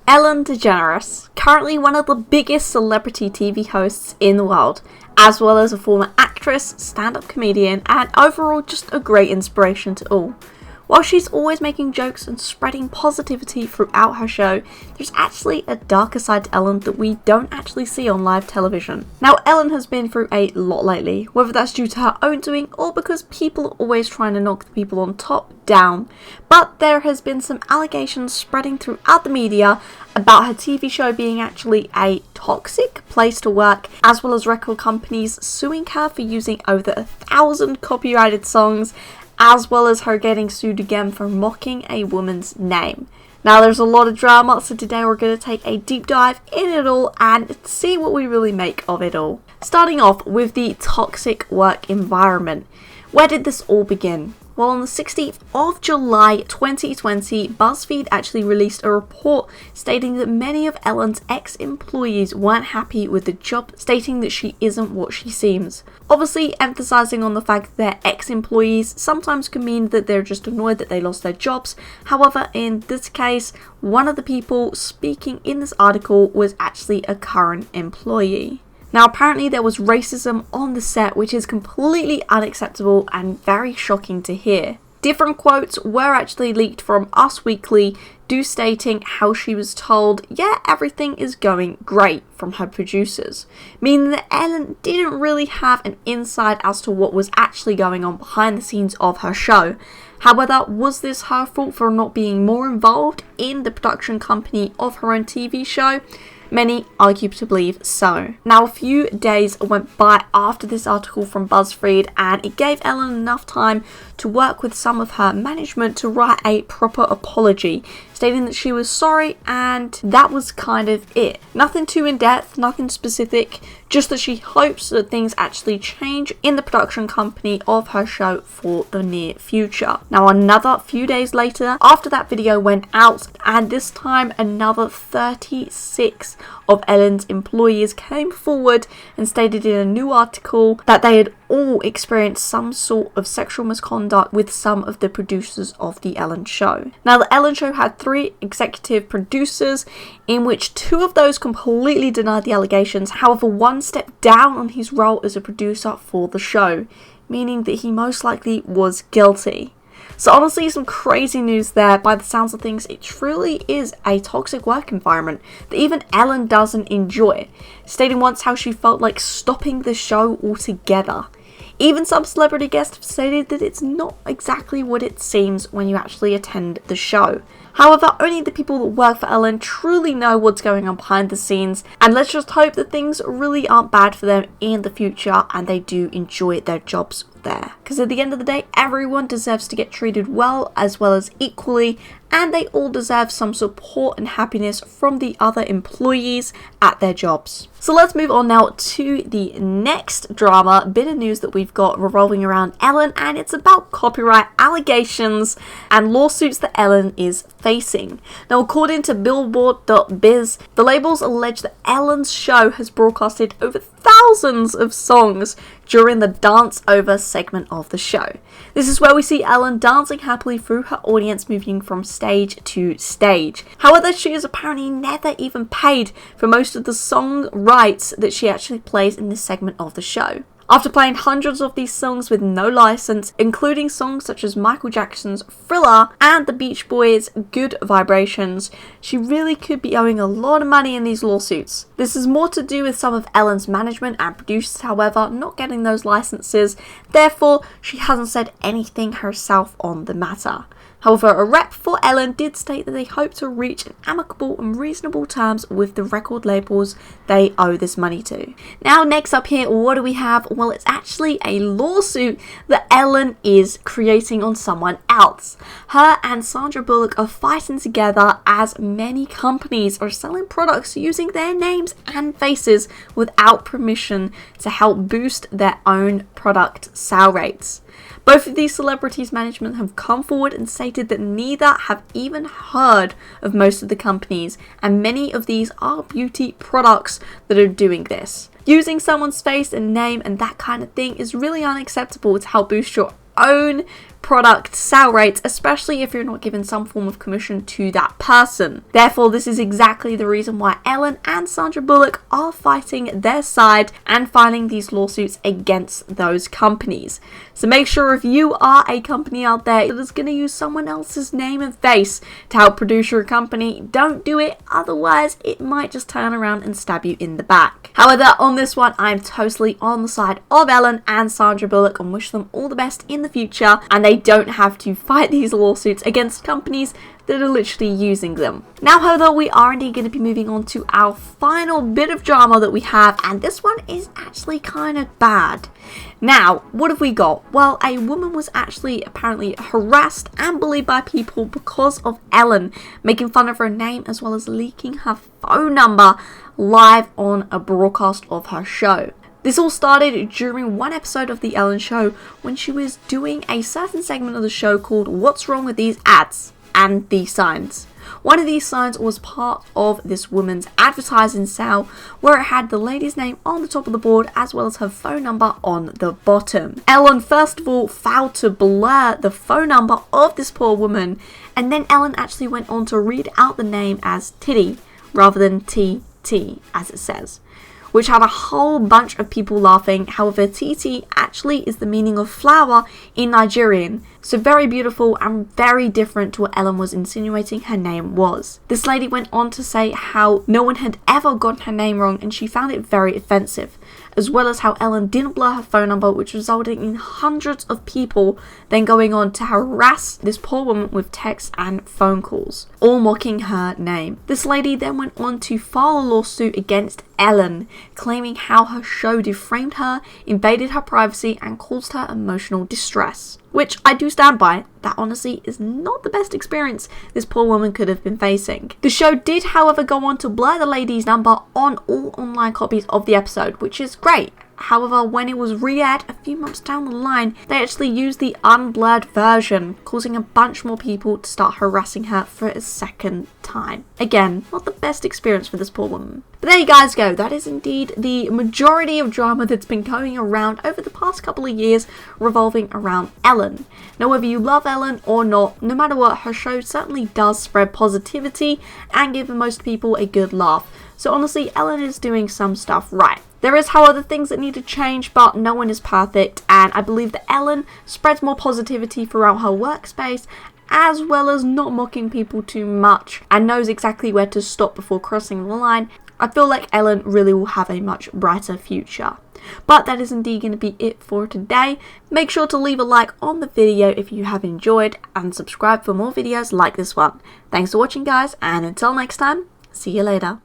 Ellen DeGeneres, currently one of the biggest celebrity TV hosts in the world, as well as a former actress, stand-up comedian, and overall just a great inspiration to all. While she's always making jokes and spreading positivity throughout her show, there's actually a darker side to Ellen that we don't actually see on live television. Now, Ellen has been through a lot lately, whether that's due to her own doing or because people are always trying to knock the people on top down. But there has been some allegations spreading throughout the media about her TV show being actually a toxic place to work, as well as record companies suing her for using over 1,000 copyrighted songs, as well as her getting sued again for mocking a woman's name. Now, there's a lot of drama, so today we're going to take a deep dive in it all and see what we really make of it all. Starting off with the toxic work environment. Where did this all begin? Well, on the 16th of July 2020, BuzzFeed actually released a report stating that many of Ellen's ex-employees weren't happy with the job, stating that she isn't what she seems. Obviously, emphasizing on the fact that they're ex-employees sometimes can mean that they're just annoyed that they lost their jobs. However, in this case, one of the people speaking in this article was actually a current employee. Now, apparently there was racism on the set, which is completely unacceptable and very shocking to hear. Different quotes were actually leaked from Us Weekly, stating how she was told, yeah, everything is going great from her producers, meaning that Ellen didn't really have an insight as to what was actually going on behind the scenes of her show. However, was this her fault for not being more involved in the production company of her own TV show? Many argue to believe so. Now, a few days went by after this article from BuzzFeed, and it gave Ellen enough time to work with some of her management to write a proper apology, stating that she was sorry, and that was kind of it. Nothing too in-depth, nothing specific, just that she hopes that things actually change in the production company of her show for the near future. Now, another few days later, after that video went out, and this time another 36 of Ellen's employees came forward and stated in a new article that they had all experienced some sort of sexual misconduct with some of the producers of the Ellen show. Now, the Ellen show had 3 executive producers, in which 2 of those completely denied the allegations. However, one stepped down on his role as a producer for the show, meaning that he most likely was guilty. So honestly, some crazy news there. By the sounds of things, it truly is a toxic work environment that even Ellen doesn't enjoy, stating once how she felt like stopping the show altogether. Even some celebrity guests have stated that it's not exactly what it seems when you actually attend the show. However, only the people that work for Ellen truly know what's going on behind the scenes, and let's just hope that things really aren't bad for them in the future and they do enjoy their jobs there. Because at the end of the day, everyone deserves to get treated well as equally, and they all deserve some support and happiness from the other employees at their jobs. So let's move on now to the next drama bit of news that we've got revolving around Ellen, and it's about copyright allegations and lawsuits that Ellen is facing. Now, according to Billboard.biz, the labels allege that Ellen's show has broadcasted over thousands of songs during the Dance Over segment of the show. This is where we see Ellen dancing happily through her audience, moving from stage to stage. However, she is apparently never even paid for most of the song rights that she actually plays in this segment of the show. After playing hundreds of these songs with no license, including songs such as Michael Jackson's Thriller and the Beach Boys' Good Vibrations, she really could be owing a lot of money in these lawsuits. This is more to do with some of Ellen's management and producers, however, not getting those licenses. Therefore, she hasn't said anything herself on the matter. However, a rep for Ellen did state that they hope to reach an amicable and reasonable terms with the record labels they owe this money to. Now, next up here, what do we have? Well, it's actually a lawsuit that Ellen is creating on someone else. Her and Sandra Bullock are fighting together as many companies are selling products using their names and faces without permission to help boost their own product sale rates. Both of these celebrities' management have come forward and stated that neither have even heard of most of the companies, and many of these are beauty products that are doing this. Using someone's face and name and that kind of thing is really unacceptable to help boost your own product sale rates, especially if you're not given some form of commission to that person. Therefore, this is exactly the reason why Ellen and Sandra Bullock are fighting their side and filing these lawsuits against those companies. So make sure if you are a company out there that is going to use someone else's name and face to help produce your company, don't do it, otherwise it might just turn around and stab you in the back. However, on this one, I'm totally on the side of Ellen and Sandra Bullock and wish them all the best in the future, and they don't have to fight these lawsuits against companies that are literally using them. Now, however, we are indeed going to be moving on to our final bit of drama that we have, and this one is actually kind of bad. Now, what have we got? Well, a woman was actually apparently harassed and bullied by people because of Ellen making fun of her name as well as leaking her phone number live on a broadcast of her show. This all started during one episode of The Ellen Show when she was doing a certain segment of the show called What's Wrong with These Ads and These Signs. One of these signs was part of this woman's advertising sale where it had the lady's name on the top of the board as well as her phone number on the bottom. Ellen first of all failed to blur the phone number of this poor woman, and then Ellen actually went on to read out the name as Titty rather than TT as it says, which had a whole bunch of people laughing. However, TT actually is the meaning of flower in Nigerian, so very beautiful and very different to what Ellen was insinuating her name was. This lady went on to say how no one had ever gotten her name wrong and she found it very offensive, as well as how Ellen didn't blur her phone number, which resulted in hundreds of people then going on to harass this poor woman with texts and phone calls, all mocking her name. This lady then went on to file a lawsuit against Ellen, claiming how her show defamed her, invaded her privacy, and caused her emotional distress. Which I do stand by. That honestly is not the best experience this poor woman could have been facing. The show did, however, go on to blur the lady's number on all online copies of the episode, which is great. However, when it was re-aired a few months down the line, they actually used the unblurred version, causing a bunch more people to start harassing her for a second time. Again, not the best experience for this poor woman. But there you guys go. That is indeed the majority of drama that's been going around over the past couple of years revolving around Ellen. Now, whether you love Ellen or not, no matter what, her show certainly does spread positivity and give most people a good laugh. So honestly, Ellen is doing some stuff right. There is, however, things that need to change, but no one is perfect, and I believe that Ellen spreads more positivity throughout her workspace, as well as not mocking people too much, and knows exactly where to stop before crossing the line. I feel like Ellen really will have a much brighter future. But that is indeed going to be it for today. Make sure to leave a like on the video if you have enjoyed, and subscribe for more videos like this one. Thanks for watching, guys, and until next time, see you later.